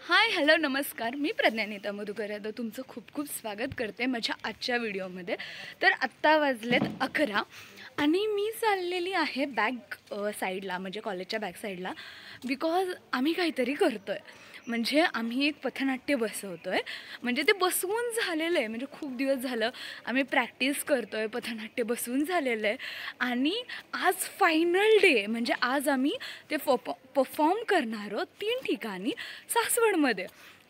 Hi hello नमस्कार, मी प्रज्ञानीता मधुकर यादव तुमचं खूप खूप स्वागत करते माझ्या आजच्या व्हिडिओमध्ये। तर आत्ता वाजलेत 11 आणि मी चाललेली आहे बॅक साईडला, म्हणजे कॉलेजच्या बॅक साईडला, बिकॉज आम्ही काहीतरी करतोय। म्हणजे आम्ही एक पथनाट्य बसवतोय, म्हणजे ते बसवून झालेलं आहे, म्हणजे खूप दिवस झालं आम्ही प्रॅक्टिस करतोय, पथनाट्य बसवून झालेलं आहे आणि आज फायनल डे, म्हणजे आज आम्ही ते परफॉर्म करणार आहोत 3 ठिकाणी सासवडमध्ये।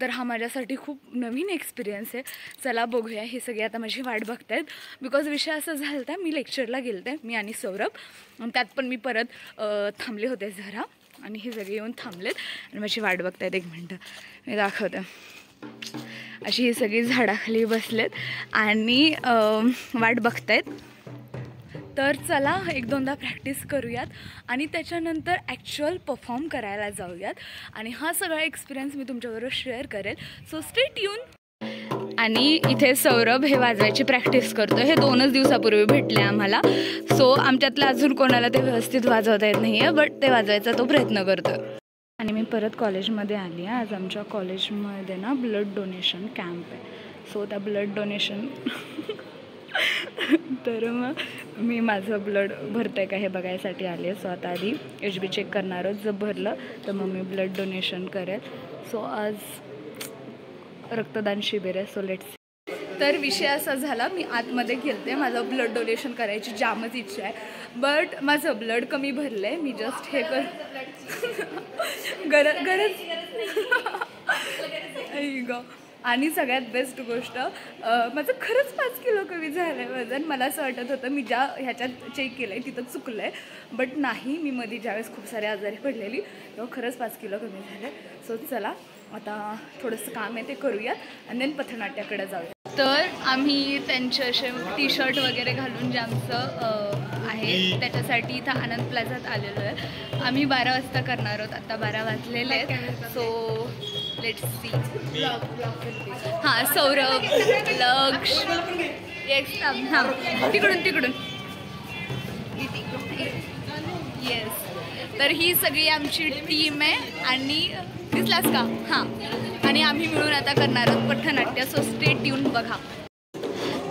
तर हा माझ्यासाठी खूप नवीन एक्सपिरियन्स आहे। चला बघूया, हे सगळे आता माझी वाट बघतायत, बिकॉज विषय असं झाला होता, मी लेक्चरला गेलते, मी आणि सौरभ, त्यात पण मी परत थांबले होते जरा, आणि हे सगळे येऊन थांबलेत आणि माझी वाट बघतायत। एक मिनटं मी दाखवते, अशी ही सगळी झाडाखाली बसलेत आणि वाट बघतायत। तर चला एक दोनदा प्रॅक्टिस करूयात आणि त्याच्यानंतर ॲक्च्युअल परफॉर्म करायला जाऊयात आणि हा सगळा एक्सपिरियन्स मी तुमच्याबरोबर शेअर करेल, सो स्टे ट्यून। आणि इथे सौरभ हे वाजवायची प्रॅक्टिस करतो, हे 2च दिवसापूर्वी भेटले आम्हाला, सो आमच्यातलं अजून कोणाला ते व्यवस्थित वाजवता येत नाही आहे, बट ते वाजवायचा तो प्रयत्न करतो। आणि मी परत कॉलेजमध्ये आली आहे। आज आमच्या कॉलेजमध्ये ना ब्लड डोनेशन कॅम्प आहे, सो त्या ब्लड डोनेशन तर मग मी माझं ब्लड भरतं आहे का हे बघायसाठी आले आहे। सो आता आधी HB चेक करणार आहोत, जर भरलं तर मग मी ब्लड डोनेशन करेल। सो आज रक्तदान शिबिर आहे, सो लेट्स। तर विषय असा झाला, मी आतमध्ये गेलते, माझं ब्लड डोनेशन करायची जामच इच्छा आहे, बट माझं ब्लड कमी भरलं आहे। मी जस्ट हे गरज आणि सगळ्यात बेस्ट गोष्ट, माझं खरंच 5 किलो कमी झालं आहे वजन। मला असं वाटत होतं मी ज्या ह्याच्यात चेक केलं आहे तिथं चुकलं आहे, बट नाही, मी मध्ये ज्यावेळेस खूप सारे आजारी पडलेली तेव्हा खरंच 5 किलो कमी झालं आहे। सो चला आता थोडंसं काम आहे ते करूयात आणि देन पथनाट्याकडे जाऊया। तर आम्ही त्यांचे असे टी-शर्ट वगैरे घालून जे आमचं आहे त्याच्यासाठी इथं आनंद प्लाझात आलेलो आहे। आम्ही 12 वाजता करणार आहोत, आता 12 वाजलेले आहेत, सो लेट्स सी। हां सौरभ, लक्ष, हां तिकडून येस। तर ही सगळी आमची टीम आहे आणि दिसलास का? हां, आणि आम्ही मिळून आता करणार आहोत पथनाट्य, सो स्टे ट्यून बघा।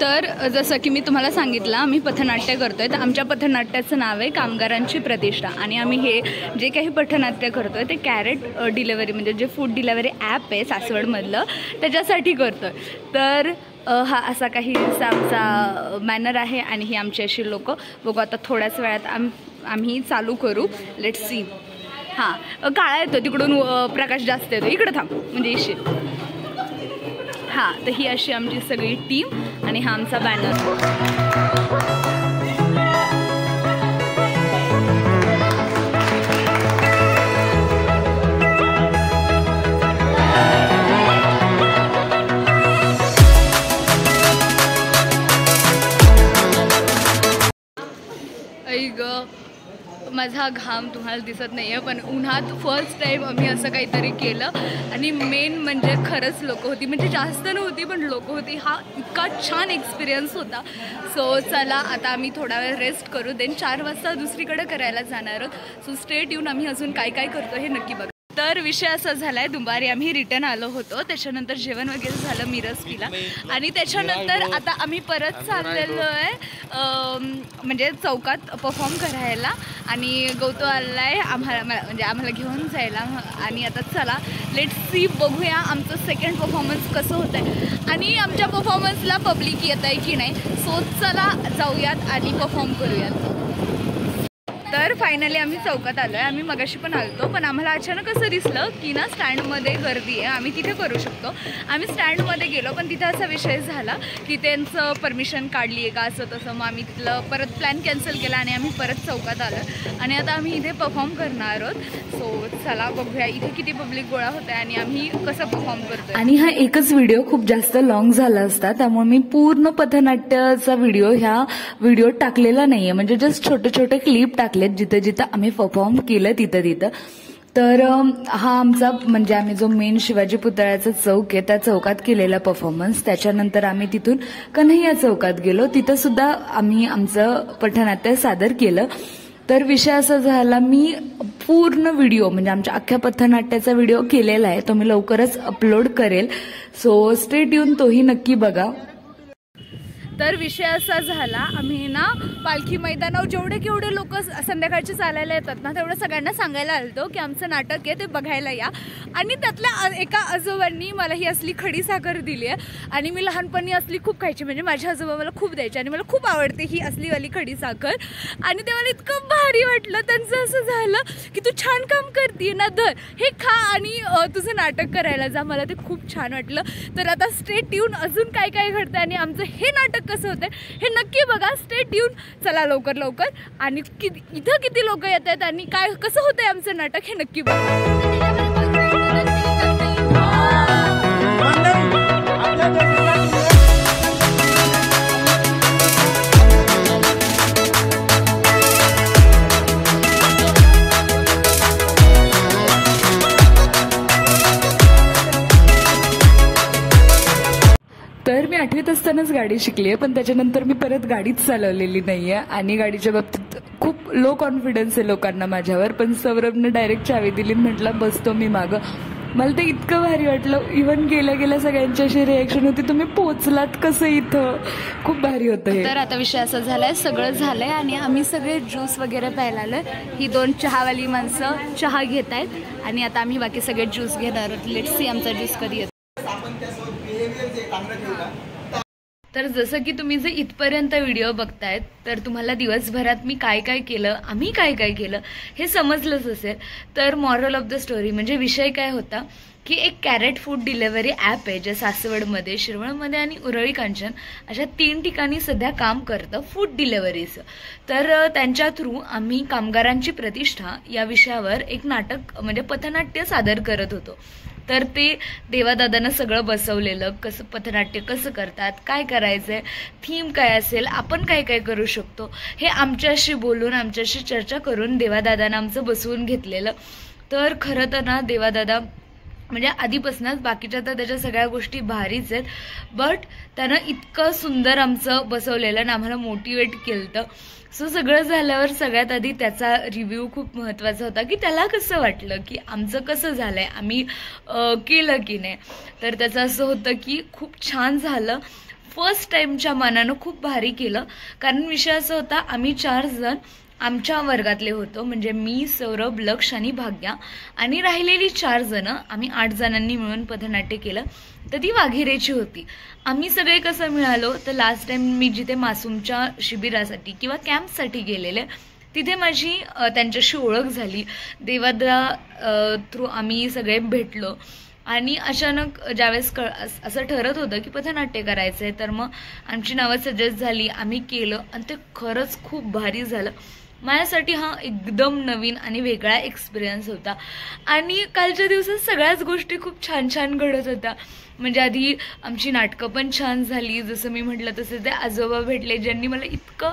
तर जसं की मी तुम्हाला सांगितलं आम्ही पथनाट्य करतो आहे, तर आमच्या पथनाट्याचं नाव आहे कामगारांची प्रतिष्ठा आणि आम्ही हे जे काही पथनाट्य करतो आहे ते कॅरेट डिलेवरी, म्हणजे जे फूड डिलेवरी ॲप आहे सासवडमधलं त्याच्यासाठी करतो आहे। तर हा असा काही आमचा बॅनर आहे आणि ही आमची अशी लोक बघू। आता थोड्याच वेळात आम्ही चालू करू, लेट्स सी। हां काळा येतो तिकडून, प्रकाश जास्त येतो, इकडं थांब म्हणजे येशील। हां, तर ही अशी आमची सगळी टीम आणि हा आमचा बॅनर। माझा घाम तुम्हाला दिसत नाही आहे, पण उन्हात फर्स्ट टाईम आम्ही असं काहीतरी केलं आणि मेन म्हणजे खरंच लोकं होती, म्हणजे जास्त नव्हती पण लोकं होती। हा इतका छान एक्सपिरियन्स होता। सो चला आता आम्ही थोडा वेळ रेस्ट करू, देन 4 वाजता दुसरीकडे करायला जाणार आहोत। सो स्टे ट्यून, आम्ही अजून काय काय करतो हे नक्की बघा। तर विषय असा झाला आहे, दुपारी आम्ही रिटर्न आलो होतो, त्याच्यानंतर जेवण वगैरे झालं, मी रस पिला आणि त्याच्यानंतर आता आम्ही परत चाललेलो आहे म्हणजे चौकात परफॉर्म करायला आणि गौतो आला आहे आम्हाला घेऊन जायला। आणि आता चला लेट्स सी, बघूया आमचं सेकंड परफॉर्मन्स कसं होतं आहे आणि आमच्या परफॉर्मन्सला पब्लिक येत आहे की नाही। सो चला जाऊयात आणि परफॉर्म करूयात। तर फायनली आम्ही चौकात आलो आहे, आम्ही मगाशी पण आलतो, पण आम्हाला अचानक असं दिसलं की ना स्टँडमध्ये गर्दी आहे, आम्ही तिथे करू शकतो। आम्ही स्टँडमध्ये गेलो, पण तिथे असा विषय झाला की त्यांचं परमिशन काढली आहे का असं तसं, मग आम्ही तिथलं परत प्लॅन कॅन्सल केला आणि आम्ही परत चौकात आलो आणि आता आम्ही इथे परफॉर्म करणार आहोत। सो चला बघूया इथे किती पब्लिक गोळा होतं आहे आणि आम्ही कसं परफॉर्म करतो। आणि हा एकच व्हिडिओ खूप जास्त लॉंग झाला असता, त्यामुळे मी पूर्ण पथनाट्याचा व्हिडिओ टाकलेला नाही आहे, म्हणजे जस्ट छोटे छोटे क्लिप टाकले जिथं जिथं आम्ही परफॉर्म केलं तिथं। तर हा आमचा म्हणजे आम्ही जो मेन शिवाजी पुतळ्याचा चौक आहे त्या चौकात केलेला परफॉर्मन्स। त्याच्यानंतर आम्ही तिथून कन्हैया चौकात गेलो, तिथं सुद्धा आम्ही आमचं पथनाट्य सादर केलं तर विषय असा झाला, मी पूर्ण व्हिडिओ म्हणजे आमच्या अख्ख्या पथनाट्याचा व्हिडिओ केलेला आहे, तो मी लवकरच अपलोड करेल. सो स्टे ट्यून, तोही नक्की बघा. तर विषय असा झाला, आम्ही ना पालखी मैदानावर जेवढे केवढे लोक संध्याकाळचे चालायला येतात ना तेवढं सगळ्यांना सांगायला आलतो की आमचं नाटक आहे ते बघायला या. आणि त्यातल्या एका आजोबांनी मला ही असली खडी साखर दिली आहे आणि मी लहानपणी असली खूप खायची, म्हणजे माझे आजोबा मला खूप द्यायचे आणि मला खूप आवडते ही असलीवाली खडी साखर. आणि ते मला इतकं भारी वाटलं. त्यांचं असं झालं की तू छान काम करते ना, धर हे खा आणि तुझं नाटक करायला जा. मला ते खूप छान वाटलं. तर आता स्टे ट्यून, अजून काय काय घडतं आणि आमचं हे नाटक कसं होतं हे नक्की बघा. Stay tune. चला लवकर लवकर. आणि इथं किती लोक येत आहेत आणि काय कसं होतंय आमचं नाटक हे नक्की बघा. तर मी 8वीत असतानाच गाडी शिकली आहे, पण त्याच्यानंतर मी परत गाडीच चालवलेली नाही आहे. आणि गाडीच्या बाबतीत खूप लो कॉन्फिडन्स आहे लोकांना माझ्यावर. पण सौरभनं डायरेक्ट चावी दिली, म्हटलं बसतो मी मागं. मला ते इतकं भारी वाटलं. इव्हन गेल्या गेल्या सगळ्यांची अशी रिॲक्शन होती, तुम्ही पोचलात कसं इथं, खूप भारी होतं हे. तर आता विषय असा झालाय, सगळं झालंय आणि आम्ही सगळे ज्यूस वगैरे प्यायला आलोय. ही 2 चहावाली माणसं चहा घेत आहेत आणि आता आम्ही बाकी सगळे ज्यूस घेणार आहोत. लेट्स सी आमचा ज्यूस कधी येतो. तर जसं की तुम्ही जे इथपर्यंत व्हिडिओ बघतायत तर तुम्हाला दिवसभरात मी काय काय केलं, आम्ही काय काय केलं हे समजलंच असेल. तर मॉरल ऑफ द स्टोरी म्हणजे विषय काय होता की एक कॅरेट फूड डिलेव्हरी ॲप आहे जे सासवडमध्ये, शिरवळमध्ये आणि उरळी कांचन अशा 3 ठिकाणी सध्या काम करतं फूड डिलेव्हरीचं. तर त्यांच्या थ्रू आम्ही कामगारांची प्रतिष्ठा या विषयावर एक नाटक म्हणजे पथनाट्य सादर करत होतो. तर ते देवादादानं सगळं बसवलेलं, कसं पथनाट्य कसं करतात, काय करायचंय, थीम काय असेल, आपण काय काय करू शकतो हे आमच्याशी बोलून, आमच्याशी चर्चा करून देवादादानं आमचं बसवून घेतलेलं. तर खरं तर ना देवादादा म्हणजे आधीपासूनच बाकीच्या तर त्याच्या सगळ्या गोष्टी भारीच आहेत, बट त्यानं इतकं सुंदर आमचं बसवलेलं ना, आम्हाला मोटिवेट केलं. सो सगळं झाल्यावर सगळ्यात आधी त्याचा रिव्ह्यू खूप महत्त्वाचा होता की त्याला कसं वाटलं की आमचं कसं झालंय, आम्ही केलं की नाही. तर त्याचं असं होतं की खूप छान झालं, फर्स्ट टाईमच्या मानानं खूप भारी केलं. कारण विषय असा होता, आम्ही 4 जण आमच्या वर्गातले होतो, म्हणजे मी, सौरभ, लक्ष आणि भाग्या, आणि राहिलेली 4 जणं आम्ही 8 जणांनी मिळून पथनाट्य केलं. तर ती वाघिरेची होती. आम्ही सगळे कसं मिळालो तर लास्ट टाइम मी जिथे मासूमच्या शिबिरासाठी किंवा कॅम्पसाठी गेलेले तिथे माझी त्यांच्याशी ओळख झाली. देवादा थ्रू आम्ही सगळे भेटलो आणि अचानक ज्यावेळेस असं ठरत होतं की पथनाट्य करायचं आहे तर मग आमची नावं सजेस्ट झाली, आम्ही केलं आणि ते खरंच खूप भारी झालं. माझ्यासाठी हा एकदम नवीन आणि वेगळा एक्सपिरियन्स होता. आणि कालच्या दिवसात सगळ्याच गोष्टी खूप छान छान घडत होत्या. म्हणजे आधी आमची नाटकं पण छान झाली, जसं मी म्हटलं तसं ते आजोबा भेटले ज्यांनी मला इतकं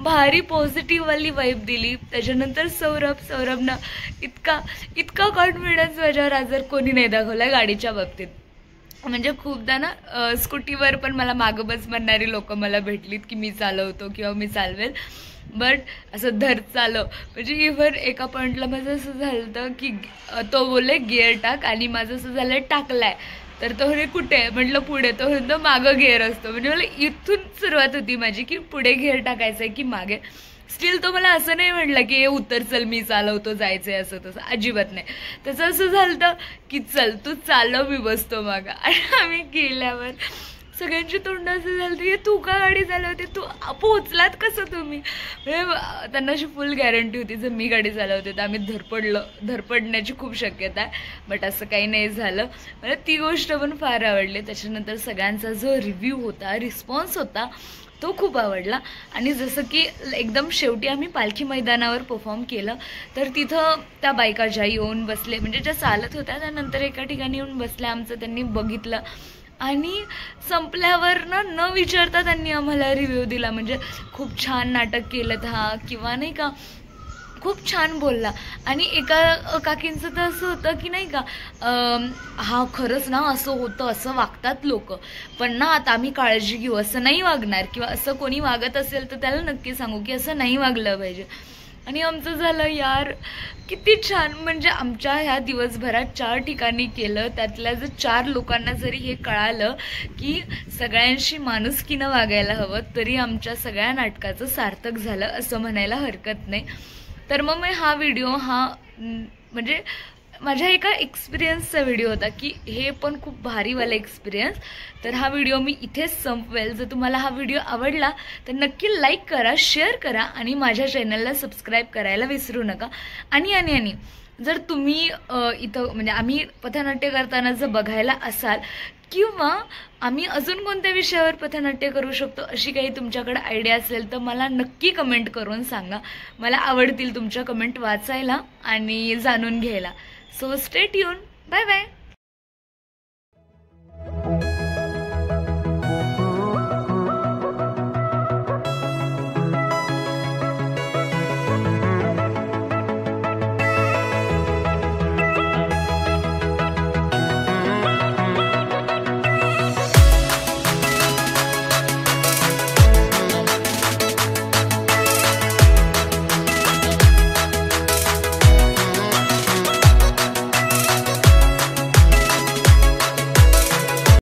भारी पॉझिटिव्हवाली वाईब दिली. त्याच्यानंतर सौरभनं इतका कॉन्फिडन्स माझ्यावर आजर कोणी नाही दाखवला गाडीच्या बाबतीत. म्हणजे खूपदा ना स्कूटीवर पण मला मागं बस म्हणणारी लोक मला भेटलीत की मी चालवतो किंवा मी चालवेल, बट असं धर चालव. म्हणजे इव्हन एका पॉईंटला माझं असं झालं की तो बोलले गिअर टाक आणि माझं असं झालं टाकलाय तर तो हे कुठे आहे म्हटलं पुढे, तो म्हणतो मागं गिअर असतो. म्हणजे मला इथून सुरुवात होती माझी की पुढे गिअर टाकायचं आहे की मागे. स्टील तो मला असं नाही म्हटलं की उतर चल मी चालवतो जायचंय असं तसं, अजिबात नाही. त्याचं असं झालं की चल तू चालव मी बसतो मागं. आणि आम्ही गेल्यावर सगळ्यांची तोंड असं झालं की तू का गाडी चालवते, तू पोहोचलात कसं तुम्ही. म्हणजे त्यांना अशी फुल गॅरंटी होती जर मी गाडी चालवते तर आम्ही धरपडण्याची खूप शक्यता आहे, बट असं काही नाही झालं. मला ती गोष्ट पण फार आवडली. त्याच्यानंतर सगळ्यांचा जो रिव्ह्यू होता, रिस्पॉन्स होता तो खूप आवडला. आणि जसं की एकदम शेवटी आम्ही पालखी मैदानावर परफॉर्म केलं तर तिथं त्या बायका ज्या येऊन बसले, म्हणजे ज्या चालत होत्या त्यानंतर एका ठिकाणी येऊन बसल्या, आमचं त्यांनी बघितलं आणि संपल्यावर न विचारता त्यांनी आम्हाला रिव्ह्यू दिला. म्हणजे खूप छान नाटक केलं हा किंवा नाही का, खूप छान बोलला. आणि एका काकींचं तर असं होतं की नाही का, हा खरंच ना असं होतं, असं वागतात लोक, पण ना आता आम्ही काळजी घेऊ, असं नाही वागणार, किंवा असं कोणी वागत असेल तर त्याला नक्की सांगू की असं नाही वागलं पाहिजे. आणि आमचं झालं यार किती छान. म्हणजे आमच्या ह्या दिवसभरात 4 ठिकाणी केलं, त्यातल्या जर 4 लोकांना जरी हे कळालं की सगळ्यांशी माणुसकीनं वागायला हवं, तरी आमच्या सगळ्या नाटकाचं सार्थक झालं असं म्हणायला हरकत नाही. तर मग मी हा व्हिडिओ म्हणजे माझ्या एका एक्सपिरियन्सचा व्हिडिओ होता की हे पण खूप भारीवाला एक्सपिरियन्स. तर हा व्हिडिओ मी इथेच संपवेल. जर तुम्हाला हा व्हिडिओ आवडला तर नक्की लाईक करा, शेअर करा आणि माझ्या चॅनलला सबस्क्राईब करायला विसरू नका. आणि जर तुम्ही इथं म्हणजे आम्ही पथनाट्य करताना जर बघायला असाल किंवा आम्ही अजून कोणत्या विषयावर पथनाट्य करू शकतो अशी काही तुमच्याकडे आयडिया असेल तर मला नक्की कमेंट करून सांगा. मला आवडतील तुमच्या कमेंट वाचायला आणि जाणून घ्यायला. So stay tuned. Bye bye.